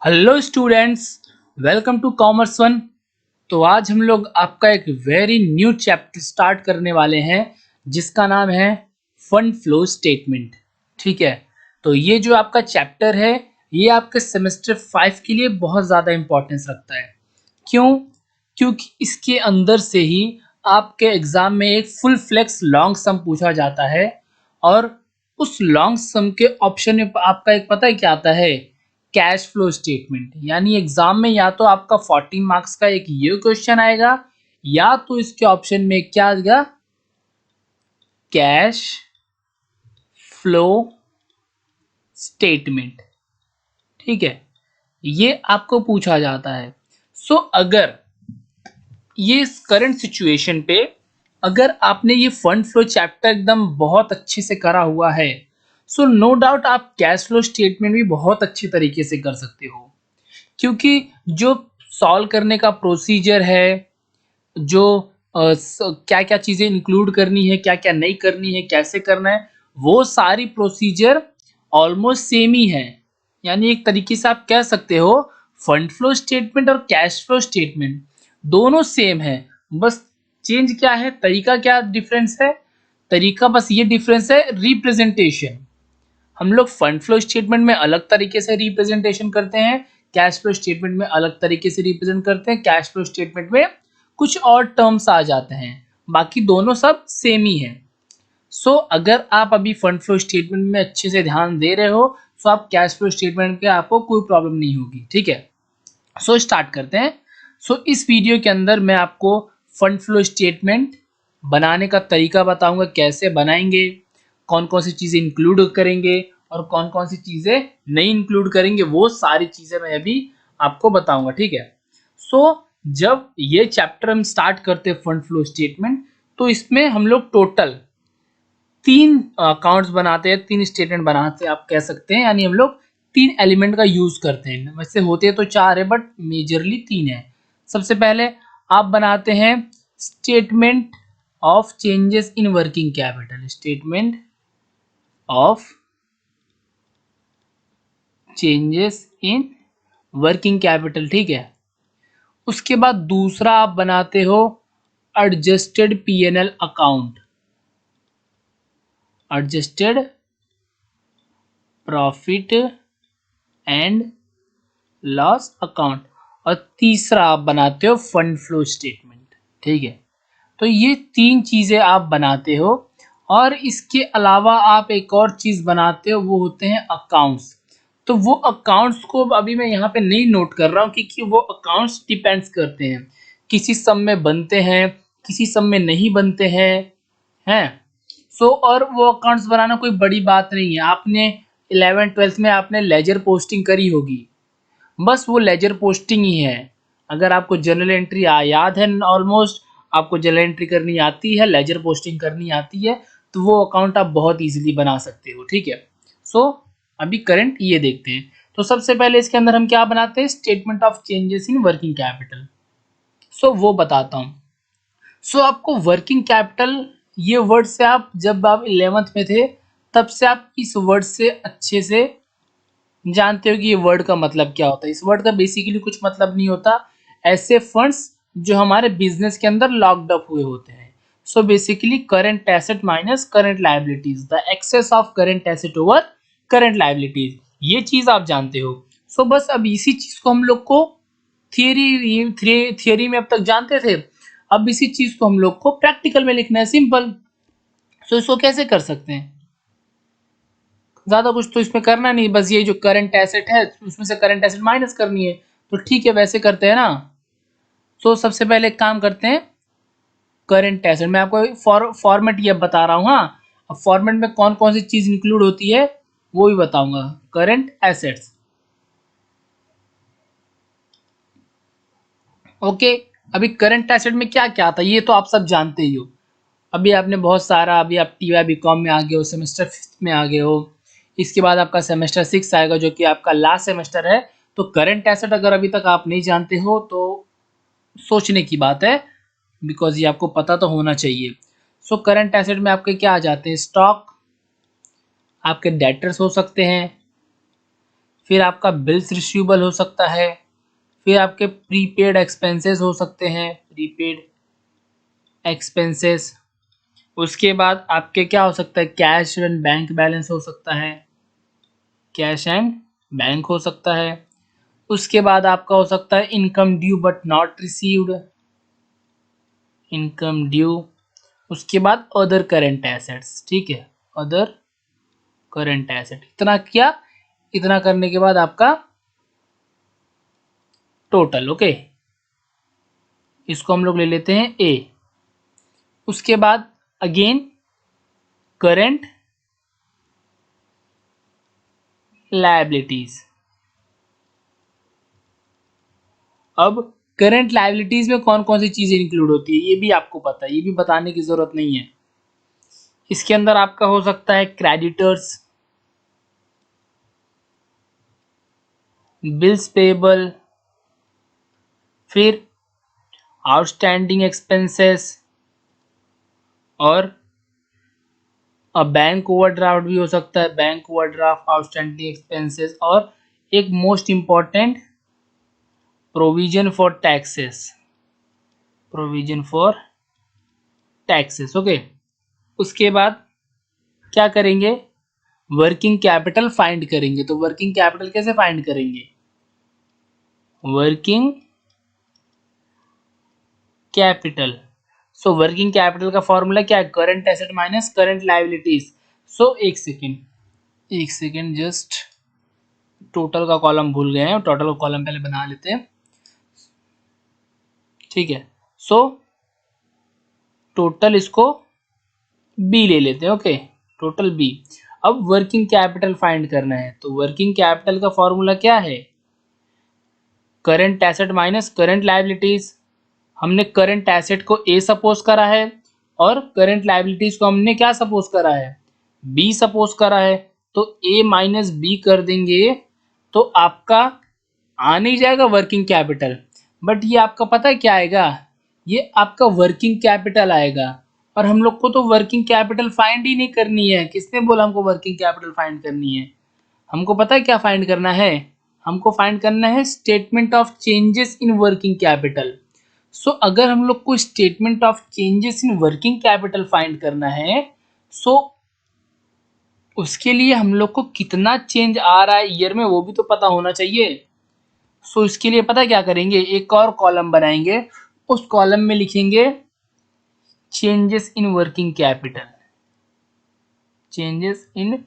Hello students, welcome to commerce one. तो आज हम लोग आपका एक वेरी न्यू चैप्टर स्टार्ट करने वाले हैं जिसका नाम है फंड फ्लो स्टेटमेंट। ठीक है, तो ये जो आपका चैप्टर है ये आपके सेमेस्टर 5 के लिए बहुत ज़्यादा इम्पोर्टेंस रखता है। क्यों? क्योंकि इसके अंदर से ही आपके एग्ज़ाम में एक फुल फ्लेक्स लॉन्ग सम पूछा जाता है और उस लॉन्ग सम के ऑप्शन में आपका एक पता है क्या आता है, कैश फ्लो स्टेटमेंट। यानी एग्जाम में या तो आपका 14 मार्क्स का एक ये क्वेश्चन आएगा या तो इसके ऑप्शन में क्या आएगा, कैश फ्लो स्टेटमेंट। ठीक है, ये आपको पूछा जाता है। सो अगर ये करंट सिचुएशन पे अगर आपने ये फंड फ्लो चैप्टर एकदम बहुत अच्छे से करा हुआ है, सो नो डाउट आप कैश फ्लो स्टेटमेंट भी बहुत अच्छे तरीके से कर सकते हो। क्योंकि जो सॉल्व करने का प्रोसीजर है, जो क्या क्या चीज़ें इंक्लूड करनी है, क्या क्या नहीं करनी है, कैसे करना है, वो सारी प्रोसीजर ऑलमोस्ट सेम ही है। यानी एक तरीके से आप कह सकते हो फंड फ्लो स्टेटमेंट और कैश फ्लो स्टेटमेंट दोनों सेम है। बस चेंज क्या है, तरीका क्या डिफरेंस है, तरीका बस ये डिफरेंस है रिप्रेजेंटेशन। हम लोग फंड फ्लो स्टेटमेंट में अलग तरीके से रिप्रेजेंटेशन करते हैं, कैश फ्लो स्टेटमेंट में अलग तरीके से रिप्रेजेंट करते हैं। कैश फ्लो स्टेटमेंट में कुछ और टर्म्स आ जाते हैं, बाकी दोनों सब सेम ही है। सो अगर आप अभी फंड फ्लो स्टेटमेंट में अच्छे से ध्यान दे रहे हो तो आप कैश फ्लो स्टेटमेंट के आपको कोई प्रॉब्लम नहीं होगी। ठीक है, सो स्टार्ट करते हैं। सो इस वीडियो के अंदर मैं आपको फंड फ्लो स्टेटमेंट बनाने का तरीका बताऊंगा, कैसे बनाएंगे, कौन कौन सी चीज़ें इंक्लूड करेंगे और कौन कौन सी चीज़ें नहीं इंक्लूड करेंगे, वो सारी चीज़ें मैं अभी आपको बताऊंगा। ठीक है, सो जब ये चैप्टर हम स्टार्ट करते हैं फंड फ्लो स्टेटमेंट, तो इसमें हम लोग टोटल 3 अकाउंट्स बनाते हैं, 3 स्टेटमेंट बनाते हैं आप कह सकते हैं। यानी हम लोग 3 एलिमेंट का यूज करते हैं। वैसे होते तो 4 है बट मेजरली 3 है। सबसे पहले आप बनाते हैं statement of changes in working capital, statement of changes in working capital. ठीक है, उसके बाद दूसरा आप बनाते हो adjusted PNL account, adjusted profit and loss account, और तीसरा आप बनाते हो फंड फ्लो स्टेटमेंट। ठीक है, तो ये 3 चीज़ें आप बनाते हो और इसके अलावा आप एक और चीज़ बनाते हो, वो होते हैं अकाउंट्स। तो वो अकाउंट्स को अभी मैं यहाँ पे नहीं नोट कर रहा हूँ क्योंकि वो अकाउंट्स डिपेंड्स करते हैं, किसी सम में बनते हैं, किसी सम में नहीं बनते हैं। सो और वो अकाउंट्स बनाना कोई बड़ी बात नहीं है। आपने 11th-12th में आपने लेजर पोस्टिंग करी होगी, बस वो लेजर पोस्टिंग ही है। अगर आपको जर्नल एंट्री याद है, ऑलमोस्ट आपको जर्नल एंट्री करनी आती है, लेजर पोस्टिंग करनी आती है, तो वो अकाउंट आप बहुत इजीली बना सकते हो। ठीक है, सो अभी करंट ये देखते हैं। तो सबसे पहले इसके अंदर हम क्या बनाते हैं, statement of changes in working capital. So वो बताता हूँ। सो आपको वर्किंग कैपिटल ये वर्ड से आप जब आप 11th में थे तब से आप इस वर्ड से अच्छे से जानते हो कि ये वर्ड का मतलब क्या होता है। इस वर्ड का बेसिकली कुछ मतलब नहीं होता, ऐसे फंड्स जो हमारे बिजनेस के अंदर लॉक्ड अप हुए होते हैं। So basically current asset minus current liabilities, the excess of current asset over current liabilities, ये चीज आप जानते हो। सो बस अब इसी चीज को हम लोग को थियरी में अब तक जानते थे, अब इसी चीज को हम लोग को प्रैक्टिकल में लिखना है, सिंपल। सो इसको कैसे कर सकते हैं, ज़्यादा कुछ तो इसमें करना नहीं, बस ये जो करंट एसेट है उसमें से करंट एसेट माइनस करनी है। तो ठीक है, वैसे करते हैं ना। तो सबसे पहले एक काम करते हैं, करंट एसेट मैं आपको फॉर्मेट ये बता रहा हूँ। हाँ, अब फॉर्मेट में कौन कौन सी चीज़ इंक्लूड होती है वो भी बताऊंगा। Current assets, okay. अभी करंट एसेट में क्या क्या आता है ये तो आप सब जानते ही हो। अभी आपने बहुत सारा, अभी आप टी वाई बी कॉम में आ गए हो, सेमेस्टर 5 में आ गए हो, इसके बाद आपका सेमेस्टर 6 आएगा जो कि आपका लास्ट सेमेस्टर है। तो करंट एसेट अगर अभी तक आप नहीं जानते हो तो सोचने की बात है, बिकॉज ये आपको पता तो होना चाहिए। सो करंट एसेट में आपके क्या आ जाते हैं, स्टॉक, आपके डेटर्स हो सकते हैं, फिर आपका बिल्स रिसीवेबल हो सकता है, फिर आपके प्रीपेड एक्सपेंसेस हो सकते हैं, प्रीपेड एक्सपेंसेस। उसके बाद आपके क्या हो सकता है, कैश एंड बैंक बैलेंस हो सकता है, कैश एंड बैंक हो सकता है। उसके बाद आपका हो सकता है income due but not received, income due. उसके बाद अदर करेंट एसेट्स, ठीक है, अदर करेंट एसेट। इतना किया, इतना करने के बाद आपका टोटल, ओके, इसको हम लोग ले लेते हैं ए। उसके बाद अगेन करेंट लायबिलिटीज। अब करंट लायबिलिटीज में कौन कौन सी चीजें इंक्लूड होती है ये भी आपको पता है, ये भी बताने की जरूरत नहीं है। इसके अंदर आपका हो सकता है क्रेडिटर्स, बिल्स पेबल, फिर आउटस्टैंडिंग एक्सपेंसेस, और बैंक ओवरड्राफ्ट भी हो सकता है, बैंक ओवरड्राफ्ट, आउटस्टैंडिंग एक्सपेंसेस, और एक most important provision for taxes, provision for taxes, okay. उसके बाद क्या करेंगे, वर्किंग कैपिटल फाइंड करेंगे। तो वर्किंग कैपिटल कैसे फाइंड करेंगे, working capital. So working capital का फॉर्मूला क्या है, current asset minus current liabilities. So एक सेकेंड, एक सेकेंड, जस्ट टोटल का कॉलम भूल गए हैं, टोटल का कॉलम पहले बना लेते हैं, ठीक है। सो टोटल इसको बी ले लेते हैं, ओके, टोटल बी। अब वर्किंग कैपिटल फाइंड करना है, तो वर्किंग कैपिटल का फॉर्मूला क्या है, current asset minus current liabilities. हमने करंट एसेट को ए सपोज करा है और करंट लायबिलिटीज को हमने क्या सपोज करा है, बी सपोज करा है। तो ए माइनस बी कर देंगे तो आपका आ नहीं जाएगा वर्किंग कैपिटल, बट ये आपका पता है क्या आएगा, ये आपका वर्किंग कैपिटल आएगा। और हम लोग को तो वर्किंग कैपिटल फाइंड ही नहीं करनी है, किसने बोला हमको वर्किंग कैपिटल फाइंड करनी है, हमको पता है क्या फाइंड करना है, हमको फाइंड करना है statement of changes in working capital. So अगर हम लोग को statement of changes in working capital find करना है, सो उसके लिए हम लोग को कितना चेंज आ रहा है ईयर में वो भी तो पता होना चाहिए। सो इसके लिए पता है क्या करेंगे, एक और कॉलम बनाएंगे, उस कॉलम में लिखेंगे changes in working capital, changes in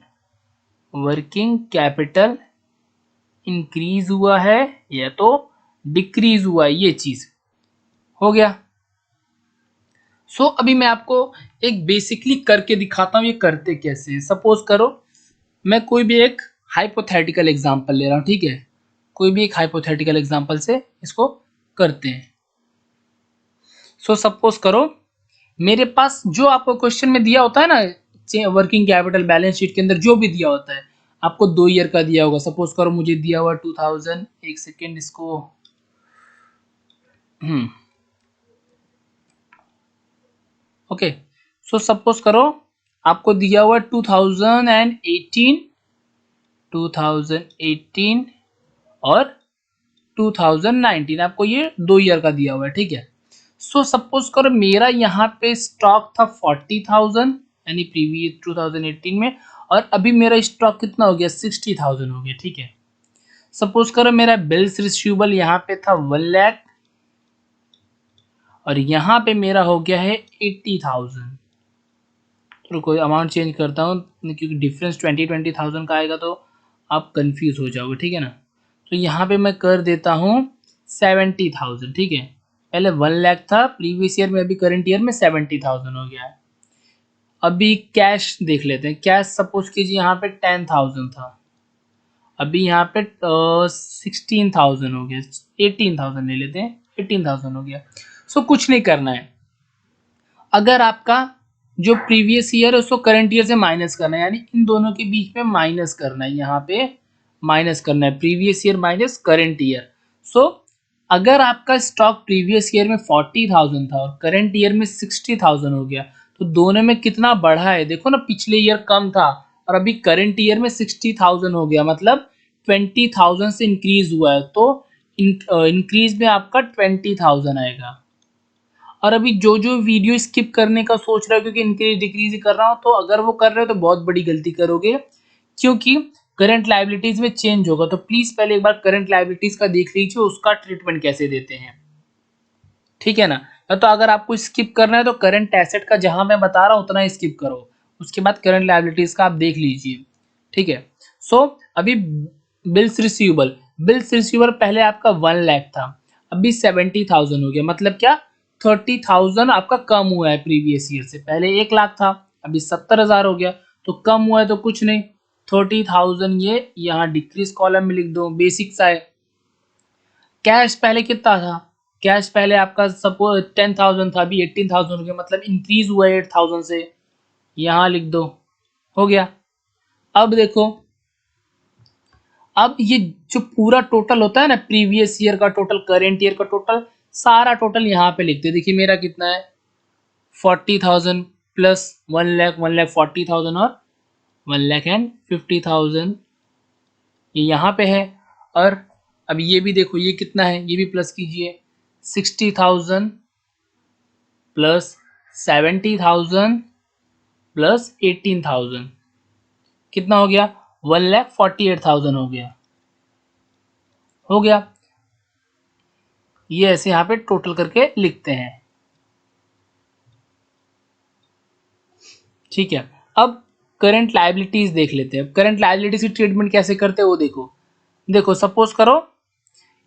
working capital increase हुआ है या तो डिक्रीज हुआ है, ये चीज हो गया। सो अभी मैं आपको एक बेसिकली करके दिखाता हूं ये करते कैसे हैं। सपोज करो मैं कोई भी एक हाइपोथेटिकल एग्जांपल ले रहा हूं, ठीक है, कोई भी एक हाइपोथेटिकल एग्जांपल से इसको करते हैं। सो सपोज करो मेरे पास जो आपको क्वेश्चन में दिया होता है ना, वर्किंग कैपिटल बैलेंस शीट के अंदर जो भी दिया होता है, आपको 2 ईयर का दिया होगा। सपोज करो मुझे दिया हुआ 2000, एक सेकेंड इसको, ओके। सो सपोज करो आपको दिया हुआ 2018, 2018 और 2019, आपको ये 2 ईयर का दिया हुआ है, ठीक है। सो सपोज करो मेरा यहाँ पे स्टॉक था 40,000 यानी प्रीवियस 2018 में, और अभी मेरा स्टॉक कितना हो गया, 60,000 हो गया, ठीक है। सपोज करो मेरा बिल्स रिसीवेबल यहाँ पे था 1 लाख और यहाँ पे मेरा हो गया है 80,000। तो कोई अमाउंट चेंज करता हूँ क्योंकि डिफरेंस 20,000 का आएगा तो आप कंफ्यूज हो जाओगे, ठीक है ना। तो यहाँ पे मैं कर देता हूँ 70,000, ठीक है। पहले 1 लाख था प्रीवियस ईयर में, अभी करंट ईयर में 70,000 हो गया है। अभी कैश देख लेते हैं, कैश सपोज कीजिए यहाँ पे 10,000 था, अभी यहाँ पे 16,000 हो गया, 18,000 ले लेते हैं, 18,000 हो गया। सो कुछ नहीं करना है, अगर आपका जो प्रीवियस ईयर है उसको करंट ईयर से माइनस करना है, यानी इन दोनों के बीच में माइनस करना है, यहाँ पे माइनस करना है, previous year minus current year. So अगर आपका स्टॉक प्रीवियस ईयर में 40,000 था और करंट ईयर में 60,000 हो गया, तो दोनों में कितना बढ़ा है देखो ना, पिछले ईयर कम था और अभी करंट ईयर में 60,000 हो गया, मतलब 20,000 से इंक्रीज हुआ है तो इंक्रीज में आपका 20,000 आएगा। और अभी जो जो वीडियो स्किप करने का सोच रहा है क्योंकि इंक्रीज डिक्रीज ही कर रहा हूँ, तो अगर वो कर रहे हो तो बहुत बड़ी गलती करोगे, क्योंकि करंट लायबिलिटीज में चेंज होगा। तो प्लीज पहले एक बार करंट लायबिलिटीज का देख लीजिए, उसका ट्रीटमेंट कैसे देते हैं, ठीक है ना। तो अगर आपको स्किप करना है तो करंट एसेट का जहां मैं बता रहा हूं उतना ही स्किप करो, उसके बाद करंट लायबिलिटीज का आप देख लीजिए, ठीक है। सो अभी बिल्स रिसीवेबल, बिल्स रिसीवेबल पहले आपका 1 लाख था, अभी 70,000 हो गया। मतलब क्या, 30,000 आपका कम हुआ है प्रीवियस ईयर से। पहले 1 लाख था, अभी 70,000 हो गया, तो कम हुआ है तो कुछ नहीं, 30,000 ये यहाँ डिक्रीज कॉलम में लिख दो, बेसिक सा है। कैश पहले कितना था, कैश पहले आपका सपोज 10,000 था, अभी 18,000 हो गया, मतलब इंक्रीज हुआ है 8,000 से, यहाँ लिख दो, हो गया। अब देखो, अब ये जो पूरा टोटल होता है ना, प्रीवियस ईयर का टोटल, करेंट ईयर का टोटल, सारा टोटल यहाँ पे लिखते हैं। देखिए मेरा कितना है, 40,000 प्लस 1 लाख, 1,40,000 और 1,50,000 ये यहाँ पे है। और अब ये भी देखो, ये कितना है, ये भी प्लस कीजिए, 60,000 प्लस 70,000 प्लस 18,000 कितना हो गया, 1,48,000 हो गया, हो गया। ये ऐसे यहाँ पे टोटल करके लिखते हैं, ठीक है। अब करंट लायबिलिटीज देख लेते हैं। करंट लायबिलिटीज की ट्रीटमेंट कैसे करते हैं वो देखो। देखो सपोज करो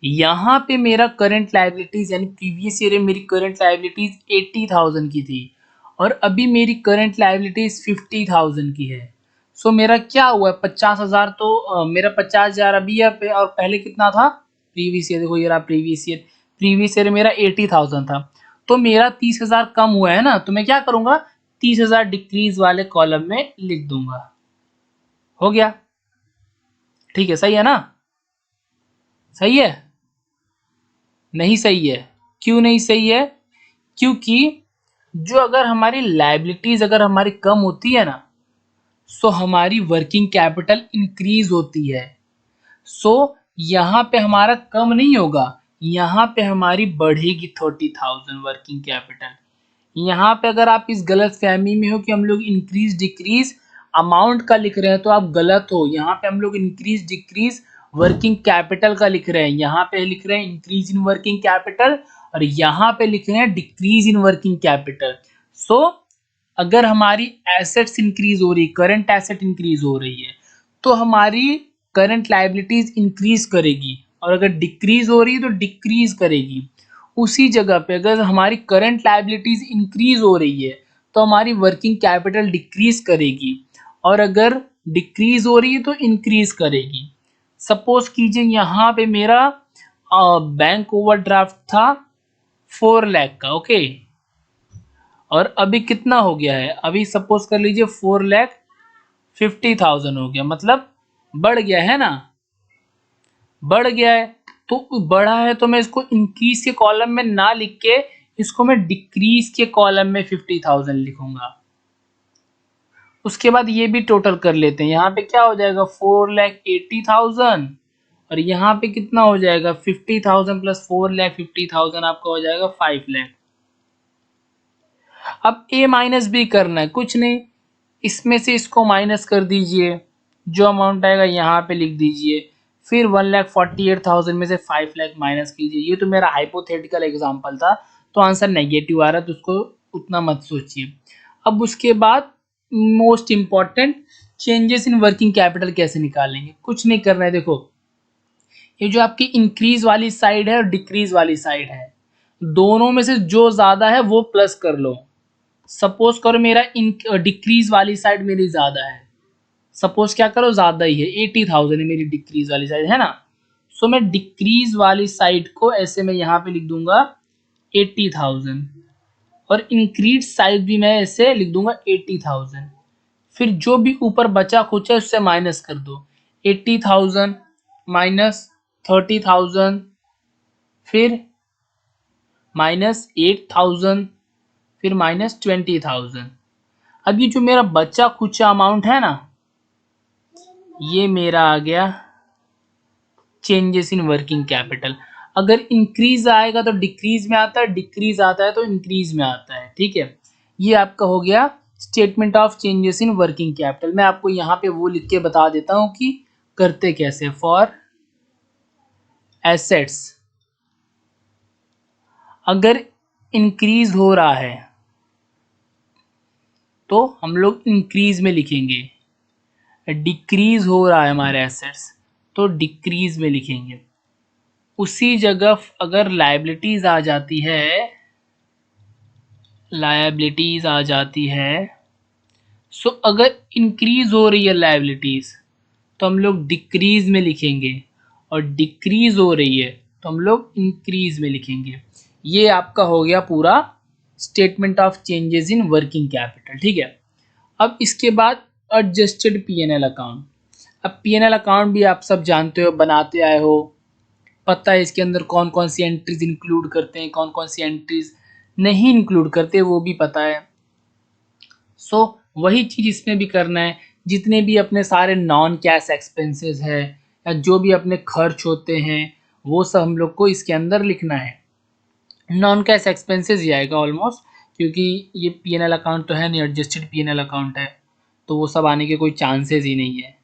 यहाँ पे मेरा करंट लायबिलिटीज यानी प्रीवियस ईयर में मेरी करंट लायबिलिटीज 80,000 की थी और अभी मेरी करंट लायबिलिटीज 50,000 की है। सो मेरा क्या हुआ है, 50,000 तो मेरा 50,000 अभी है और पहले कितना था प्रीवियस ईयर। देखो ये रहा प्रीवियस ईयर, प्रीवियस ईयर मेरा 80,000 था, तो मेरा 30,000 कम हुआ है ना, तो मैं क्या करूंगा, 30,000 डिक्रीज वाले कॉलम में लिख दूंगा, हो गया, ठीक है। सही है ना, सही है, नहीं सही है, क्यों नहीं सही है, क्योंकि जो अगर हमारी लायबिलिटीज अगर हमारी कम होती है ना, सो हमारी वर्किंग कैपिटल इंक्रीज होती है। सो यहाँ पे हमारा कम नहीं होगा, यहाँ पे हमारी बढ़ेगी 30,000 वर्किंग कैपिटल। यहाँ पे अगर आप इस गलत फहमी में हो कि हम लोग इंक्रीज डिक्रीज अमाउंट का लिख रहे हैं तो आप गलत हो। यहाँ पे हम लोग इंक्रीज डिक्रीज वर्किंग कैपिटल का लिख रहे हैं, यहाँ पे लिख रहे हैं इंक्रीज इन वर्किंग कैपिटल और यहाँ पे लिख रहे हैं decrease in working capital. So अगर हमारी एसेट्स इंक्रीज हो रही, करंट एसेट इंक्रीज हो रही है, तो हमारी करंट लायबिलिटीज इंक्रीज करेगी, और अगर डिक्रीज हो रही है तो डिक्रीज करेगी। उसी जगह पे अगर हमारी करंट लायबिलिटीज इंक्रीज हो रही है तो हमारी वर्किंग कैपिटल डिक्रीज करेगी, और अगर डिक्रीज हो रही है तो इंक्रीज करेगी। सपोज कीजिए यहाँ पे मेरा बैंक ओवरड्राफ्ट था 4 लाख का, ओके, और अभी कितना हो गया है, अभी सपोज कर लीजिए 4,50,000 हो गया, मतलब बढ़ गया है ना, बढ़ गया है। तो बढ़ा है तो मैं इसको इंक्रीज के कॉलम में ना लिख के इसको मैं डिक्रीज के कॉलम में 50,000 लिखूंगा। उसके बाद ये भी टोटल कर लेते हैं, यहाँ पे क्या हो जाएगा 4,80,000 और यहाँ पे कितना हो जाएगा 50,000 प्लस 4,50,000 आपका हो जाएगा 5 लाख। अब ए माइनस बी करना है, कुछ नहीं, इसमें से इसको माइनस कर दीजिए, जो अमाउंट आएगा यहाँ पे लिख दीजिए, फिर 1,48,000 में से 5 लाख माइनस कीजिए। ये तो मेरा हाइपोथेटिकल एग्जांपल था, तो आंसर नेगेटिव आ रहा है, तो उसको उतना मत सोचिए। अब उसके बाद most important, changes in working capital कैसे निकालेंगे, कुछ नहीं करना है। देखो ये जो आपकी इंक्रीज वाली साइड है और डिक्रीज वाली साइड है, दोनों में से जो ज्यादा है वो प्लस कर लो। सपोज करो मेरा डिक्रीज वाली साइड मेरी ज्यादा है, सपोज क्या करो ज्यादा ही है, 80,000 है मेरी डिक्रीज वाली साइड, है ना। सो मैं डिक्रीज वाली साइड को ऐसे मैं यहाँ पे लिख दूंगा 80,000 और इंक्रीज साइड भी मैं ऐसे लिख दूंगा 80,000। फिर जो भी ऊपर बचा कुछ है उससे माइनस कर दो, 80,000 माइनस 30,000 फिर माइनस 8,000 फिर माइनस 20,000। अब ये जो मेरा बचा खुचा अमाउंट है ना, ये मेरा आ गया चेंजेस इन वर्किंग कैपिटल। अगर इंक्रीज आएगा तो डिक्रीज में आता है, डिक्रीज आता है तो इंक्रीज में आता है। ठीक है, ये आपका हो गया statement of changes in working capital. मैं आपको यहाँ पे वो लिख के बता देता हूँ कि करते कैसे। फॉर एसेट्स अगर इंक्रीज हो रहा है तो हम लोग इंक्रीज में लिखेंगे, डिक्रीज हो रहा है हमारे एसेट्स तो डिक्रीज में लिखेंगे। उसी जगह अगर लायबिलिटीज आ जाती है, लायबिलिटीज आ जाती है, सो अगर इंक्रीज हो रही है लायबिलिटीज तो हम लोग डिक्रीज में लिखेंगे, और डिक्रीज हो रही है तो हम लोग इंक्रीज में लिखेंगे। ये आपका हो गया पूरा statement of changes in working capital. ठीक है, अब इसके बाद एडजस्टेड पीएनएल अकाउंट। अब पीएनएल अकाउंट भी आप सब जानते हो, बनाते आए हो, पता है इसके अंदर कौन कौन सी एंट्रीज इंक्लूड करते हैं, कौन कौन सी एंट्रीज नहीं इंक्लूड करते, वो भी पता है। सो वही चीज़ इसमें भी करना है। जितने भी अपने सारे नॉन कैश एक्सपेंसेस है या जो भी अपने खर्च होते हैं वो सब हम लोग को इसके अंदर लिखना है। नॉन कैश एक्सपेंसेस ही आएगा ऑलमोस्ट, क्योंकि ये पीएनएल अकाउंट तो है नहीं, एडजस्टेड पीएनएल अकाउंट है, तो वो सब आने के कोई चांसेस ही नहीं है।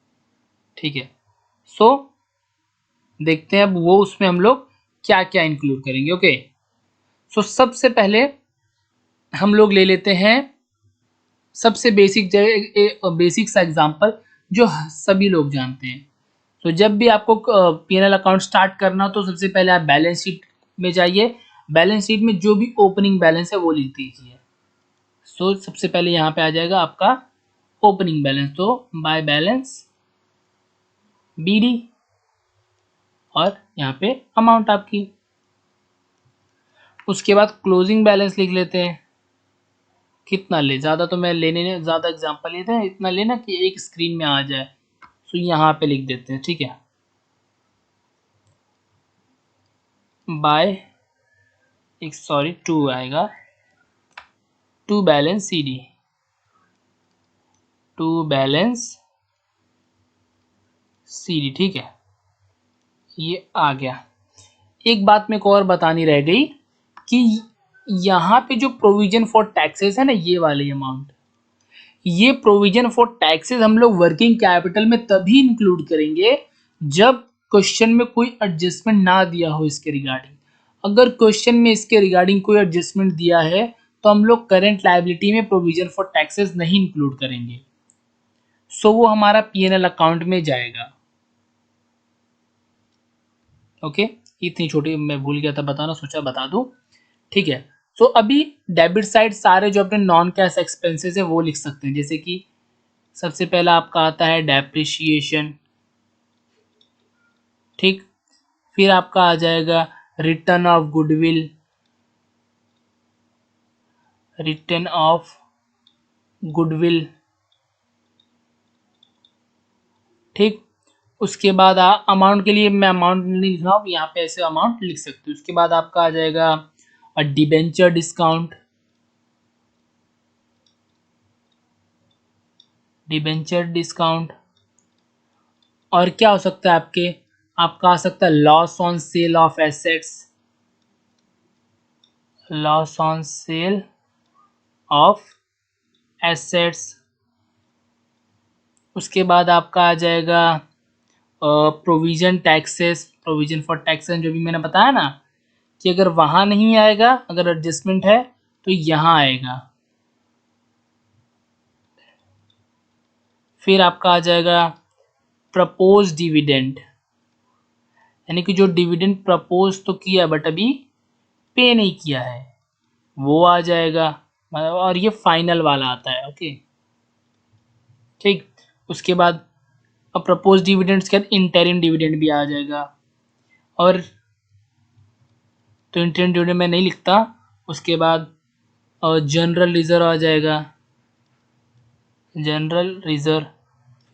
ठीक है, सो देखते हैं अब वो उसमें हम लोग क्या क्या इंक्लूड करेंगे। ओके, सो सबसे पहले हम लोग ले लेते हैं सबसे बेसिक सा एग्जांपल जो सभी लोग जानते हैं। तो जब भी आपको पीएनएल अकाउंट स्टार्ट करना हो तो सबसे पहले आप बैलेंस शीट में जाइए, बैलेंस शीट में जो भी ओपनिंग बैलेंस है वो लिख दीजिए। सो सबसे पहले यहाँ पे आ जाएगा आपका ओपनिंग बैलेंस, तो बाय बैलेंस बीडी, और यहाँ पे अमाउंट आपकी। उसके बाद क्लोजिंग बैलेंस लिख लेते हैं, कितना ले, ज़्यादा तो मैं लेने नहीं, ज़्यादा एग्जांपल लेते हैं, इतना लेना कि एक स्क्रीन में आ जाए। तो यहाँ पे लिख देते हैं। ठीक है, बाय एक सॉरी 2 आएगा, to balance C D, to balance C D. ठीक है, ये आ गया। एक बात मेरे को और बतानी रह गई कि यहाँ पे जो प्रोविजन फॉर टैक्सेस है ना, ये वाली अमाउंट, ये प्रोविजन फॉर टैक्सेस हम लोग वर्किंग कैपिटल में तभी इंक्लूड करेंगे जब क्वेश्चन में कोई एडजस्टमेंट ना दिया हो इसके रिगार्डिंग। अगर क्वेश्चन में इसके रिगार्डिंग कोई एडजस्टमेंट दिया है तो हम लोग करंट लायबिलिटी में प्रोविजन फॉर टैक्सेस नहीं इंक्लूड करेंगे, सो वो हमारा पीएनएल अकाउंट में जाएगा। ओके, इतनी छोटी मैं भूल गया था बताना, सोचा बता दूं। ठीक है, सो अभी डेबिट साइड सारे जो अपने नॉन कैश एक्सपेंसेस है वो लिख सकते हैं, जैसे कि सबसे पहला आपका आता है डेप्रिशिएशन। ठीक, फिर आपका आ जाएगा return of goodwill, return of goodwill. ठीक, उसके बाद अमाउंट के लिए मैं अमाउंट नहीं लिख रहा हूँ, यहाँ पे ऐसे अमाउंट लिख सकते हो। उसके बाद आपका आ जाएगा डिबेंचर डिस्काउंट, डिबेंचर डिस्काउंट। और क्या हो सकता है आपका आ सकता है loss on sale of assets, loss on sale of assets. उसके बाद आपका आ जाएगा provision taxes, provision for taxes जो भी मैंने बताया ना, कि अगर वहाँ नहीं आएगा, अगर एडजस्टमेंट है तो यहाँ आएगा। फिर आपका आ जाएगा प्रपोज डिविडेंड, यानी कि जो डिविडेंड प्रपोज तो किया बट अभी पे नहीं किया है, वो आ जाएगा। और ये फाइनल वाला आता है। ओके, ठीक, उसके बाद अब प्रपोज डिविडेंड्स के बाद इंटरिम डिविडेंड भी आ जाएगा। और तो इंटरिम डिविडेंड मैं नहीं लिखता। उसके बाद जनरल रिजर्व आ जाएगा, जनरल रिजर्व।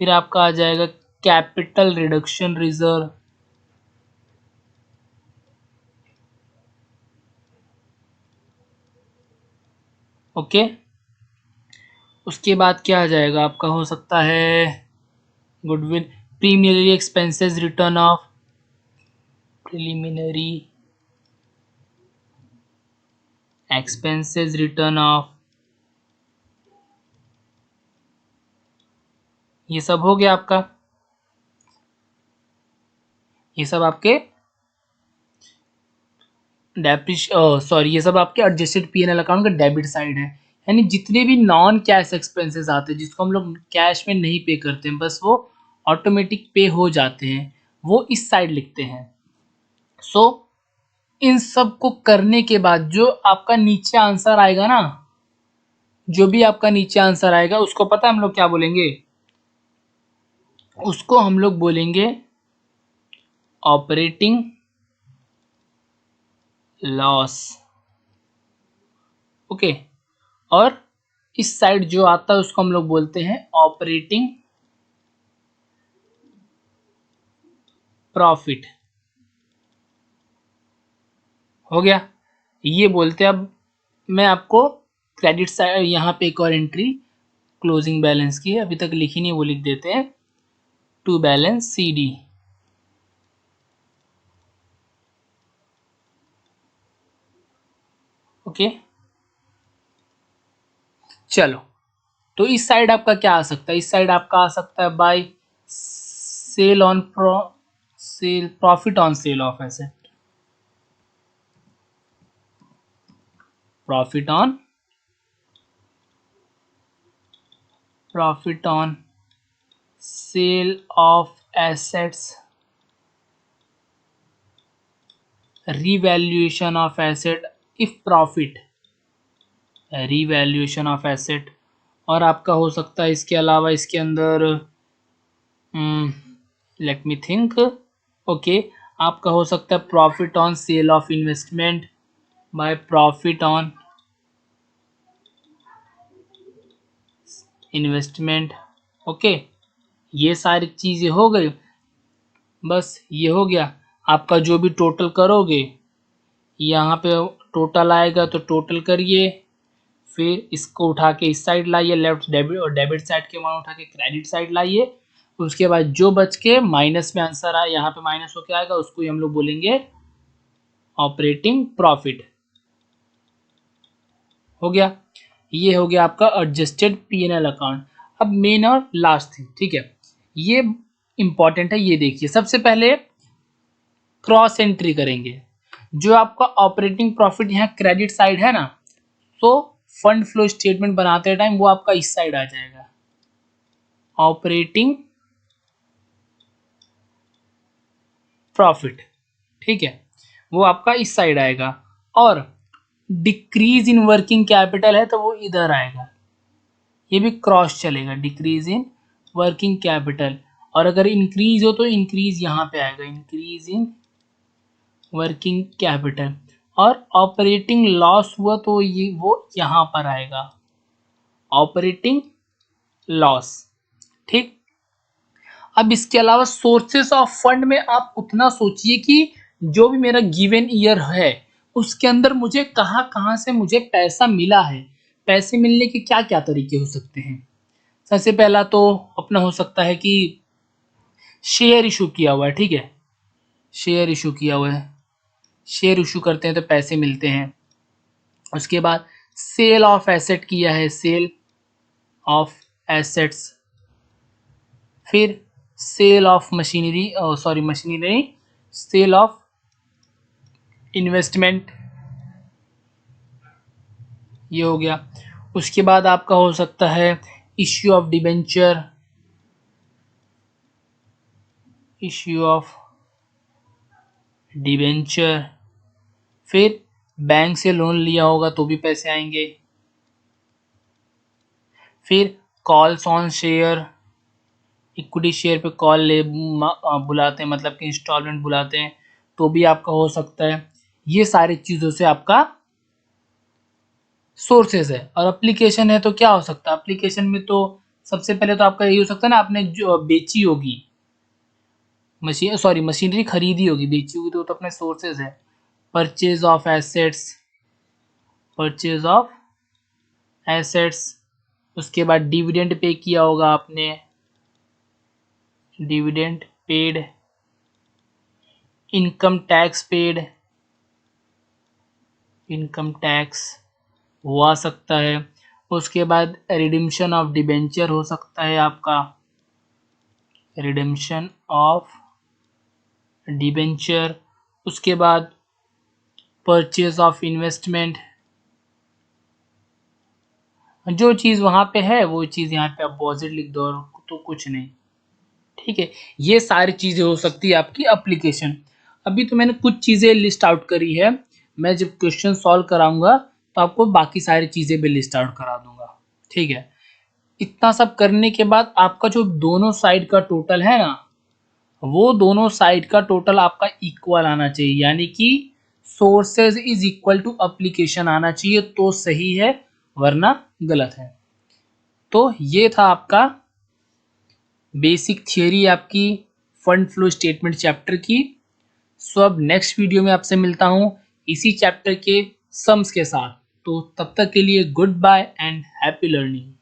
फिर आपका आ जाएगा कैपिटल रिडक्शन रिजर्व। ओके, उसके बाद क्या आ जाएगा आपका, हो सकता है goodwill, preliminary expenses written off, preliminary expenses written off, ये सब हो गया आपका, ये सब आपके ये सब आपके एडजस्टेड P&L अकाउंट का डेबिट साइड है। यानी जितने भी नॉन कैश एक्सपेंसेस आते हैं जिसको हम लोग कैश में नहीं पे करते हैं, बस वो ऑटोमेटिक पे हो जाते हैं, वो इस साइड लिखते हैं। सो इन सब को करने के बाद जो आपका नीचे आंसर आएगा ना, जो भी आपका नीचे आंसर आएगा उसको पता है हम लोग क्या बोलेंगे, उसको हम लोग बोलेंगे ऑपरेटिंग लॉस। ओके, और इस साइड जो आता है उसको हम लोग बोलते हैं ऑपरेटिंग प्रॉफिट। हो गया, ये बोलते हैं। अब मैं आपको क्रेडिट साइड यहाँ पे एक और एंट्री क्लोजिंग बैलेंस की है, अभी तक लिखी नहीं, वो लिख देते हैं टू बैलेंस CD। ओके, चलो, तो इस साइड आपका क्या आ सकता है, इस साइड आपका आ सकता है by sale on sale, profit on sale of asset, profit on sale of assets, revaluation of asset if profit, revaluation of asset। और आपका हो सकता है इसके अलावा इसके अंदर लेट मी थिंक, ओके, आपका हो सकता है profit on sale of investment by profit on investment. Okay, ये सारी चीज़ें हो गई, बस ये हो गया आपका। जो भी टोटल करोगे यहाँ पे टोटल आएगा तो टोटल करिए, फिर इसको उठा के इस साइड लाइए लेफ्ट डेबिट, और डेबिट साइड के मान उठा के क्रेडिट साइड लाइए। उसके बाद जो बच के माइनस में आंसर आए, यहाँ पे माइनस होके आएगा, उसको ही हम लोग बोलेंगे ऑपरेटिंग प्रॉफिट। हो गया, ये हो गया आपका एडजस्टेड P&L अकाउंट। अब मेन और लास्ट थिंग, ठीक है, ये इंपॉर्टेंट है, ये देखिए। सबसे पहले क्रॉस एंट्री करेंगे, जो आपका ऑपरेटिंग प्रॉफिट यहाँ क्रेडिट साइड है ना, तो फंड फ्लो स्टेटमेंट बनाते टाइम वो आपका इस साइड आ जाएगा, ऑपरेटिंग प्रॉफिट, ठीक है, वो आपका इस साइड आएगा। और डिक्रीज इन वर्किंग कैपिटल है तो वो इधर आएगा, ये भी क्रॉस चलेगा, डिक्रीज इन वर्किंग कैपिटल। और अगर इंक्रीज हो तो इंक्रीज यहाँ पे आएगा, इंक्रीज इन वर्किंग कैपिटल। और ऑपरेटिंग लॉस हुआ तो ये वो यहाँ पर आएगा, ऑपरेटिंग लॉस, ठीक। अब इसके अलावा सोर्सेस ऑफ फंड में आप उतना सोचिए कि जो भी मेरा गिवन ईयर है उसके अंदर मुझे कहाँ कहाँ से मुझे पैसा मिला है। पैसे मिलने के क्या क्या तरीके हो सकते हैं। सबसे पहला तो अपना हो सकता है कि शेयर इशू किया हुआ है, ठीक है, शेयर इशू किया हुआ है, शेयर इशू करते हैं तो पैसे मिलते हैं। उसके बाद सेल ऑफ एसेट किया है, सेल ऑफ एसेट्स। फिर sale of machinery, sorry machinery, sale of investment, ये हो गया। उसके बाद आपका हो सकता है issue of debenture, issue of debenture. फिर बैंक से लोन लिया होगा तो भी पैसे आएंगे। फिर calls on share, equity share पे कॉल ले बुलाते हैं, मतलब कि इंस्टॉलमेंट बुलाते हैं, तो भी आपका हो सकता है। ये सारी चीज़ों से आपका सोर्सेज है। और एप्लीकेशन है तो क्या हो सकता है, एप्लीकेशन में तो सबसे पहले तो आपका यही हो सकता है ना, आपने जो बेची होगी मशीन, सॉरी मशीनरी खरीदी होगी, बेची होगी तो अपने सोर्सेज है। Purchase of assets, purchase of assets. उसके बाद डिविडेंड पे किया होगा आपने, dividend paid income tax paid, income tax वो आ सकता है। उसके बाद रिडिम्पशन ऑफ डिबेंचर हो सकता है आपका, रिडेम्पशन ऑफ डिबेंचर। उसके बाद परचेज ऑफ इन्वेस्टमेंट, जो चीज़ वहाँ पे है वो चीज़ यहाँ पे अपोजिट लिख दो और तो कुछ नहीं। ठीक है, ये सारी चीज़ें हो सकती है आपकी एप्लीकेशन। अभी तो मैंने कुछ चीज़ें लिस्ट आउट करी है, मैं जब क्वेश्चन सॉल्व कराऊंगा तो आपको बाकी सारी चीज़ें भी लिस्ट आउट करा दूंगा। ठीक है, इतना सब करने के बाद आपका जो दोनों साइड का टोटल है ना, वो दोनों साइड का टोटल आपका इक्वल आना चाहिए, यानी कि sources is equal to application आना चाहिए तो सही है, वरना गलत है। तो ये था आपका बेसिक थियरी आपकी फंड फ्लो स्टेटमेंट चैप्टर की। सो अब नेक्स्ट वीडियो में आपसे मिलता हूँ इसी चैप्टर के सम्स के साथ। तो तब तक के लिए good bye and happy learning.